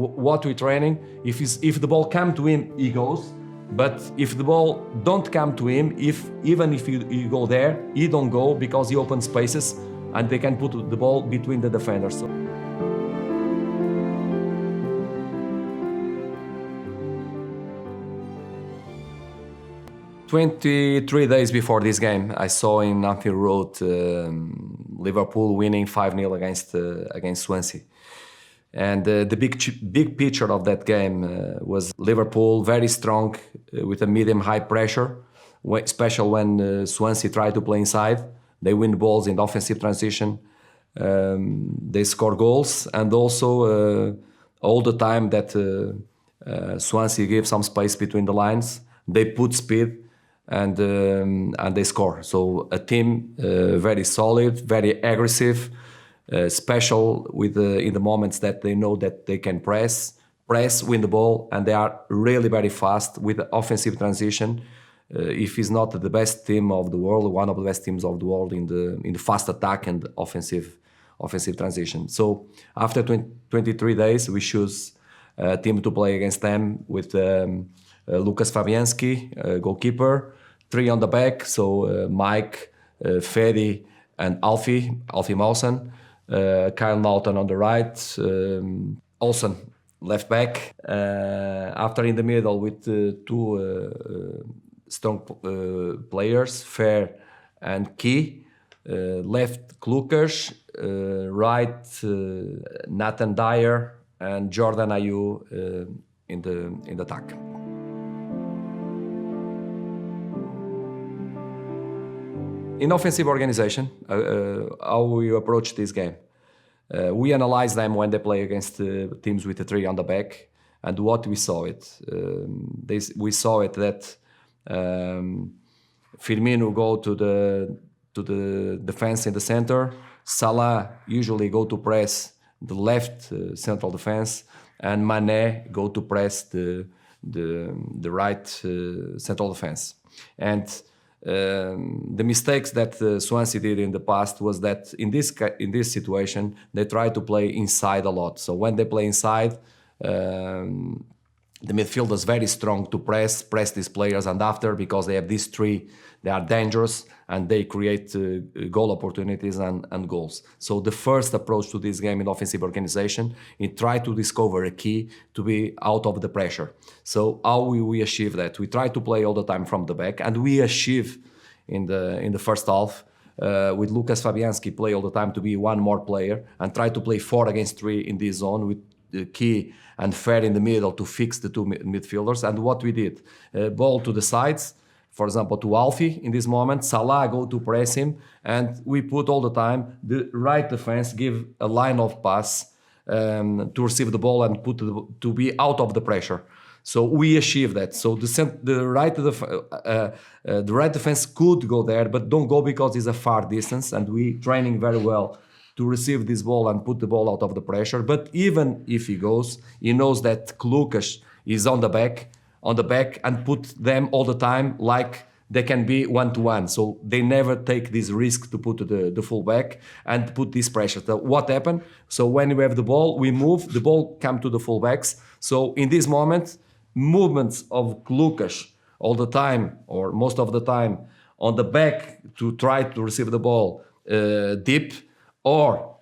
what we're training, if the ball come to him, he goes. But if the ball don't come to him, even if you go there, he don't go because he opens spaces and they can put the ball between the defenders. 23 days before this game, I saw in Anfield Road Liverpool winning 5-0 against Swansea. And the big picture of that game was Liverpool very strong with a medium-high pressure, especially when Swansea tried to play inside. They win balls in offensive transition. They score goals, and also all the time that Swansea gives some space between the lines, they put speed and they score. So a team very solid, very aggressive, special with in the moments that they know that they can press, win the ball, and they are really very fast with the offensive transition. If it's not the best team of the world, one of the best teams of the world in the fast attack and offensive transition. So after 23 days, we choose a team to play against them with Lukasz Fabianski, goalkeeper, 3 on the back, so Mike, Fedi, and Alfie Mawson, Carvalhal on the right, Olsen left back. After in the middle with 2 strong players, Fair and Key. Left Klukas, right Nathan Dyer and Jordan Ayew in the attack. In offensive organization, how we approach this game. We analyze them when they play against teams with a 3 on the back, and what we saw we saw it that Firmino go to the defense in the center, Salah usually go to press the left central defense, and Mane go to press the right central defense. And the mistakes that Swansea did in the past was that in this situation they try to play inside a lot. So when they play inside, the midfield is very strong to press these players, and after, because they have these 3, they are dangerous and they create goal opportunities and goals. So the first approach to this game in offensive organization is try to discover a key to be out of the pressure. So how we achieve that? We try to play all the time from the back, and we achieve in the first half with Lukasz Fabianski play all the time to be one more player and try to play 4 against 3 in this zone with Key and Fair in the middle to fix the 2 midfielders. And what we did, ball to the sides, for example, to Alfie in this moment, Salah go to press him, and we put all the time the right defense give a line of pass to receive the ball and to be out of the pressure. So we achieve that. So the right defense could go there, but don't go because it's a far distance, and we training very well to receive this ball and put the ball out of the pressure. But even if he goes, he knows that Klukas is on the back and put them all the time like they can be 1-to-1. So they never take this risk to put the full back and put this pressure. So what happened? So when we have the ball, we move, the ball come to the full backs. So in this moment, movements of Klukas all the time, or most of the time, on the back to try to receive the ball deep, or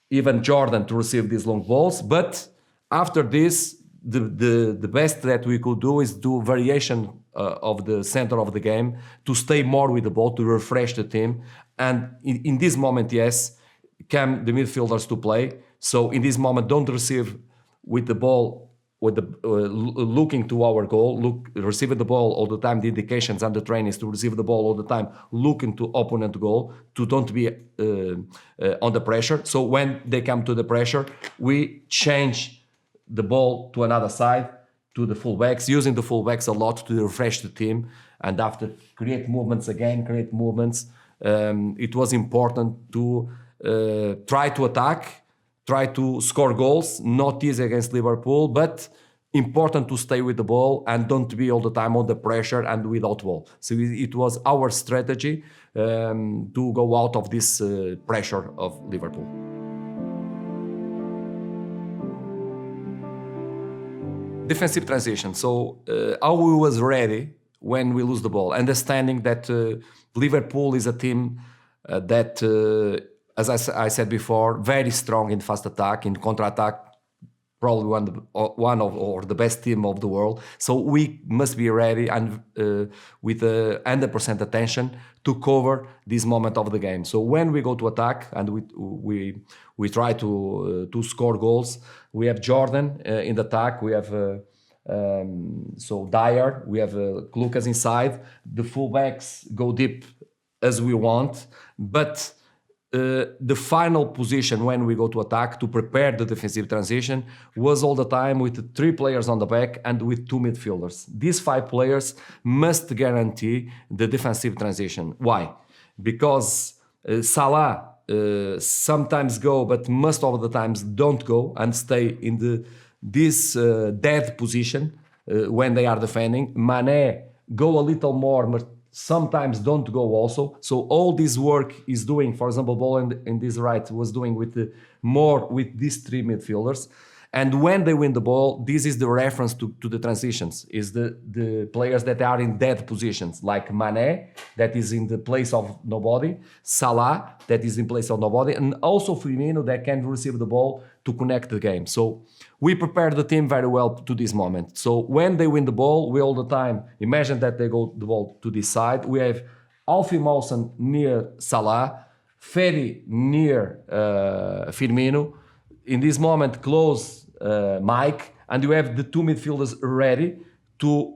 even Jordan to receive these long balls. But after this, the best that we could do is do variation of the center of the game to stay more with the ball, to refresh the team. And in this moment, yes, come the midfielders to play. So in this moment, don't receive with the ball, with the looking to our goal, receiving the ball all the time. The indications and the training is to receive the ball all the time, looking to opponent goal, to don't be on the pressure. So when they come to the pressure, we change the ball to another side, to the fullbacks, using the fullbacks a lot to refresh the team, and after create movements. It was important to try to attack, try to score goals. Not easy against Liverpool, but important to stay with the ball and don't be all the time on the pressure and without ball. So it was our strategy to go out of this pressure of Liverpool. Defensive transition. So how we was ready when we lose the ball, understanding that Liverpool is a team that, as I said before, very strong in fast attack, in counter-attack, probably one of or the best team of the world. So we must be ready and with 100% attention to cover this moment of the game. So when we go to attack and we try to score goals, we have Jordan in the attack. We have so Dyer. We have Lukasz inside. The fullbacks go deep as we want, but the final position when we go to attack to prepare the defensive transition was all the time with 3 players on the back and with 2 midfielders. These 5 players must guarantee the defensive transition. Why? Because Salah sometimes go, but most of the times don't go and stay in this dead position when they are defending. Mane go a little more, but sometimes don't go also. So all this work is doing, for example, ball in this right was doing with more with these 3 midfielders. And when they win the ball, this is the reference to the transitions, is the players that are in dead positions, like Mane, that is in the place of nobody, Salah, that is in place of nobody, and also Firmino, that can receive the ball to connect the game. So we prepare the team very well to this moment. So when they win the ball, we all the time imagine that they go the ball to this side. We have Alfie Mawson near Salah, Ferry near Firmino. In this moment, close Mike, and you have the 2 midfielders ready to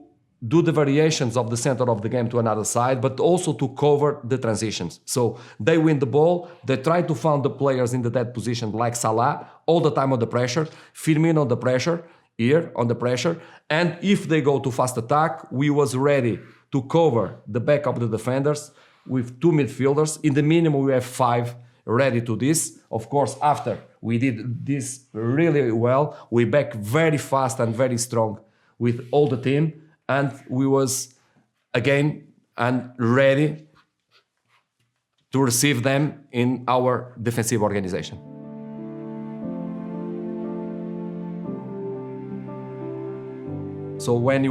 do the variations of the center of the game to another side, but also to cover the transitions. So they win the ball, they try to find the players in the dead position like Salah, all the time on the pressure, Firmino on the pressure, here on the pressure, and if they go to fast attack, we was ready to cover the back of the defenders with 2 midfielders. In the minimum, we have 5 ready to this. Of course, after we did this really well, we back very fast and very strong with all the team, and we was again and ready to receive them in our defensive organization. So when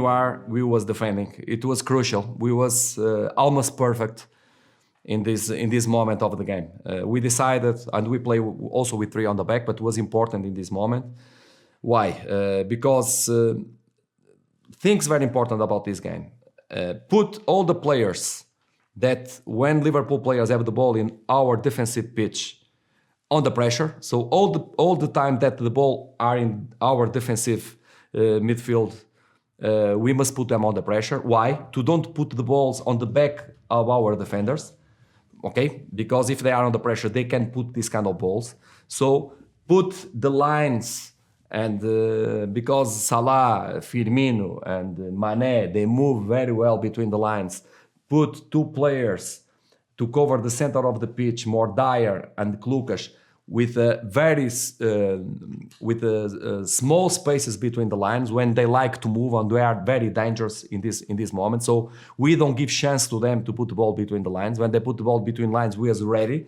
we was defending, it was crucial. We was almost perfect in this moment of the game. We decided, and we play also with 3 on the back, but it was important in this moment. Why? Because things very important about this game. Put all the players that when Liverpool players have the ball in our defensive pitch on the pressure. So all the time that the ball are in our defensive midfield, we must put them on the pressure. Why? To don't put the balls on the back of our defenders. Okay, because if they are under pressure, they can put these kind of balls. So put the lines, and because Salah, Firmino, and Mane, they move very well between the lines. Put 2 players to cover the center of the pitch, more Dyer and Lukasz, with small spaces between the lines when they like to move, and they are very dangerous in this moment. So we don't give chance to them to put the ball between the lines. When they put the ball between lines, we are ready.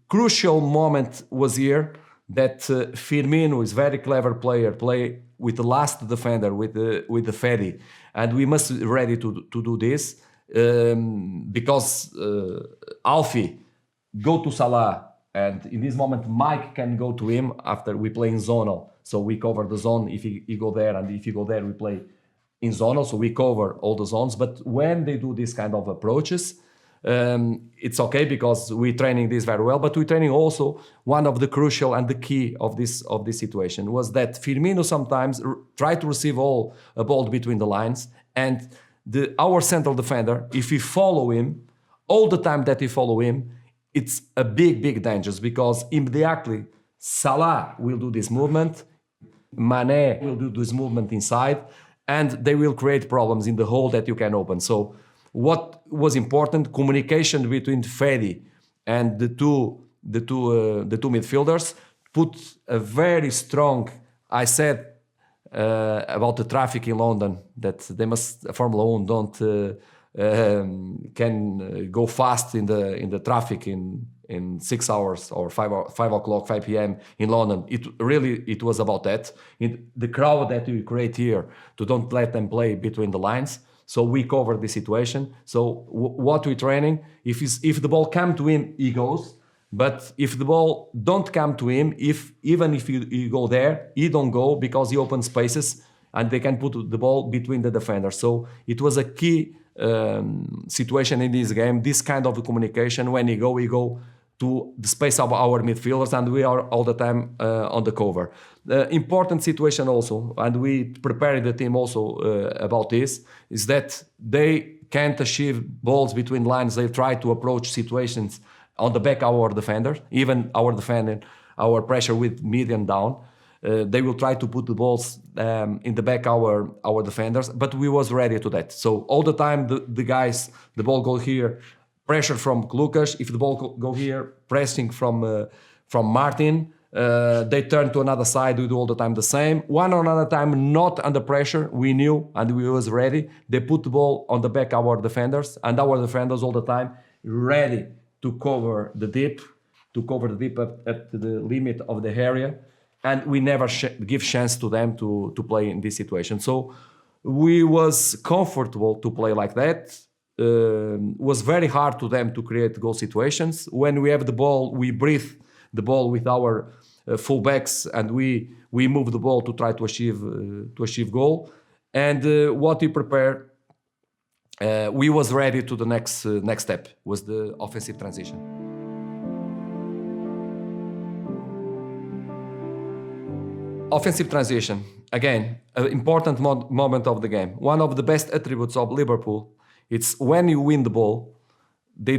Crucial moment was here that Firmino is very clever player, play with the last defender, with the Ferry, and we must be ready to do this because Alfie go to Salah. And in this moment, Mike can go to him after we play in zonal. So we cover the zone if he go there, and if he go there, we play in zonal. So we cover all the zones. But when they do this kind of approaches, it's okay because we're training this very well. But we're training also one of the crucial and the key of this situation was that Firmino sometimes try to receive a ball between the lines, and our central defender, if we follow him, all the time that we follow him, it's a big danger because immediately Salah will do this movement, Mane will do this movement inside, and they will create problems in the hole that you can open. So what was important, communication between Ferry and the two midfielders, put a very strong, I said about the traffic in London, that they must, Formula 1 don't can go fast in the traffic in 6 hours or 5 o'clock, 5 p.m. in London. It was about that. In the crowd that we create here, to don't let them play between the lines. So we cover the situation. So what we're training, if the ball come to him, he goes. But if the ball don't come to him, even if you go there, he don't go, because he opens spaces and they can put the ball between the defenders. So it was a key situation in this game, this kind of communication. When we go to the space of our midfielders, and we are all the time on the cover. Important situation also, and we prepared the team also about this, is that they can't achieve balls between lines. They try to approach situations on the back of our defender, even our defender, our pressure with medium down. They will try to put the balls in the back our defenders, but we was ready to that. So all the time the guys, the ball go here, pressure from Lukasz. If the ball go here, pressing from Martin. They turn to another side. We do all the time the same. One or another time, not under pressure. We knew and we was ready. They put the ball on the back of our defenders, and our defenders all the time ready to cover the deep, at the limit of the area. And we never give chance to them to play in this situation. So we was comfortable to play like that. Was very hard to them to create goal situations. When we have the ball, we breathe the ball with our fullbacks, and we move the ball to try to achieve goal. And what we prepared, we was ready to the next step, was the offensive transition. Offensive transition, again, an important moment of the game. One of the best attributes of Liverpool, it's when you win the ball, they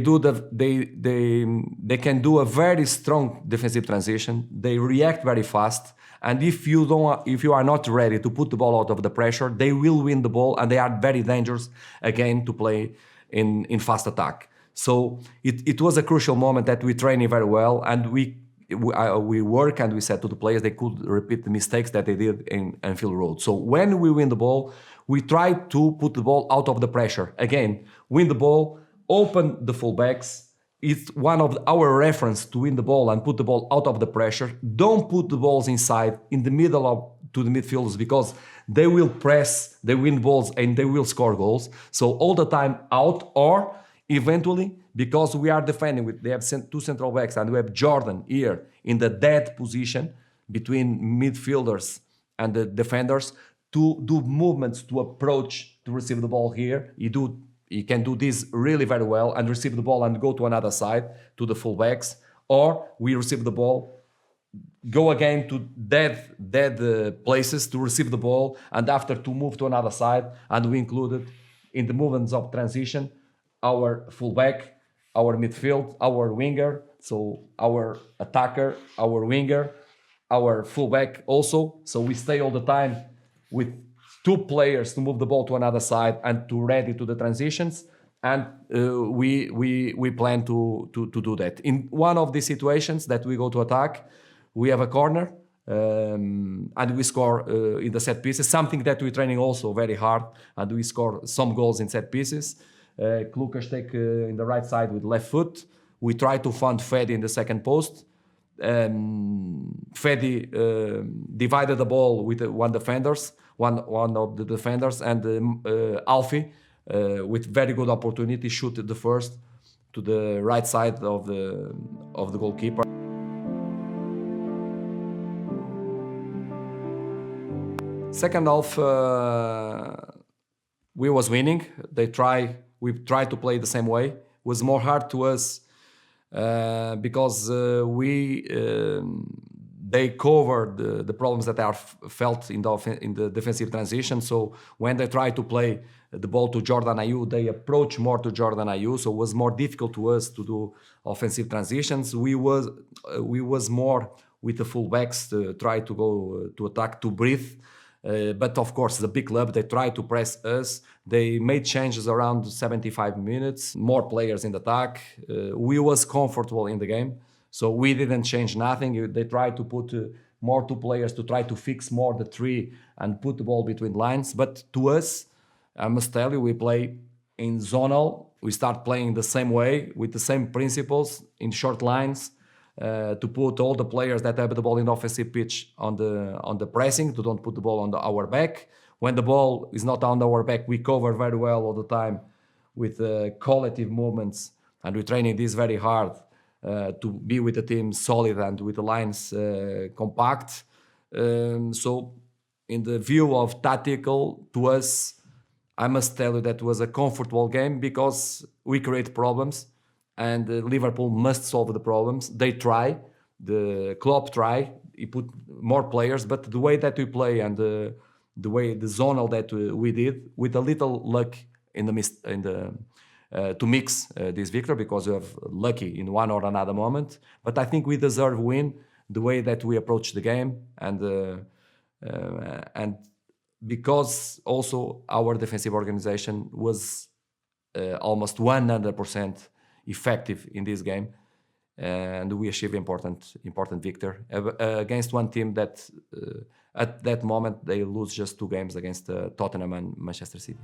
can do a very strong defensive transition. They react very fast, and if you are not ready to put the ball out of the pressure, they will win the ball, and they are very dangerous again to play in fast attack. So it was a crucial moment that we trained very well, and we work, and we said to the players they could repeat the mistakes that they did in Anfield Road. So when we win the ball, we try to put the ball out of the pressure. Again, win the ball, open the fullbacks. It's one of our reference to win the ball and put the ball out of the pressure. Don't put the balls inside, in the middle to the midfielders, because they will press, they win balls, and they will score goals. So all the time out, or eventually, because we are defending, they have two central backs, and we have Jordan here in the dead position between midfielders and the defenders, to do movements to approach to receive the ball here. He can do this really very well and receive the ball and go to another side to the fullbacks, or we receive the ball, go again to dead places to receive the ball, and after to move to another side. And we included in the movements of transition our fullback, our midfield, our winger, so our attacker, our winger, our fullback also. So we stay all the time with two players to move the ball to another side and to ready to the transitions. And we plan to do that. In one of the situations that we go to attack, we have a corner, and we score in the set pieces, something that we're training also very hard, and we score some goals in set pieces. Lukasz take in the right side with left foot. We try to find Fede in the second post. Fede divided the ball with one of the defenders, and Alfie with very good opportunity shoot the first to the right side of the goalkeeper. Second half, we was winning. We tried to play the same way. It was more hard to us because they covered the problems that are felt in the defensive transition. So when they try to play the ball to Jordan Ayew, they approach more to Jordan Ayew. So it was more difficult to us to do offensive transitions. We was more with the fullbacks to try to go to attack, to breathe. But of course, the big club, they try to press us. They made changes around 75 minutes, more players in the attack. We was comfortable in the game, so we didn't change nothing. They tried to put more two players to try to fix more the three and put the ball between lines. But to us, I must tell you, we play in zonal, we start playing the same way with the same principles in short lines to put all the players that have the ball in the offensive pitch on the pressing, to don't put the ball on our back. When the ball is not on our back, we cover very well all the time with collective movements, and we're training this very hard to be with the team solid and with the lines compact. So in the view of tactical, to us, I must tell you that it was a comfortable game because we create problems and Liverpool must solve the problems. They try, the Klopp try, he put more players, but the way that we play and the way the zonal that we did, with a little luck to mix this victory, because we have lucky in one or another moment. But I think we deserve win the way that we approach the game and because also our defensive organization was almost 100% effective in this game, and we achieved important victory against one team that at that moment they lose just 2 games against Tottenham and Manchester City.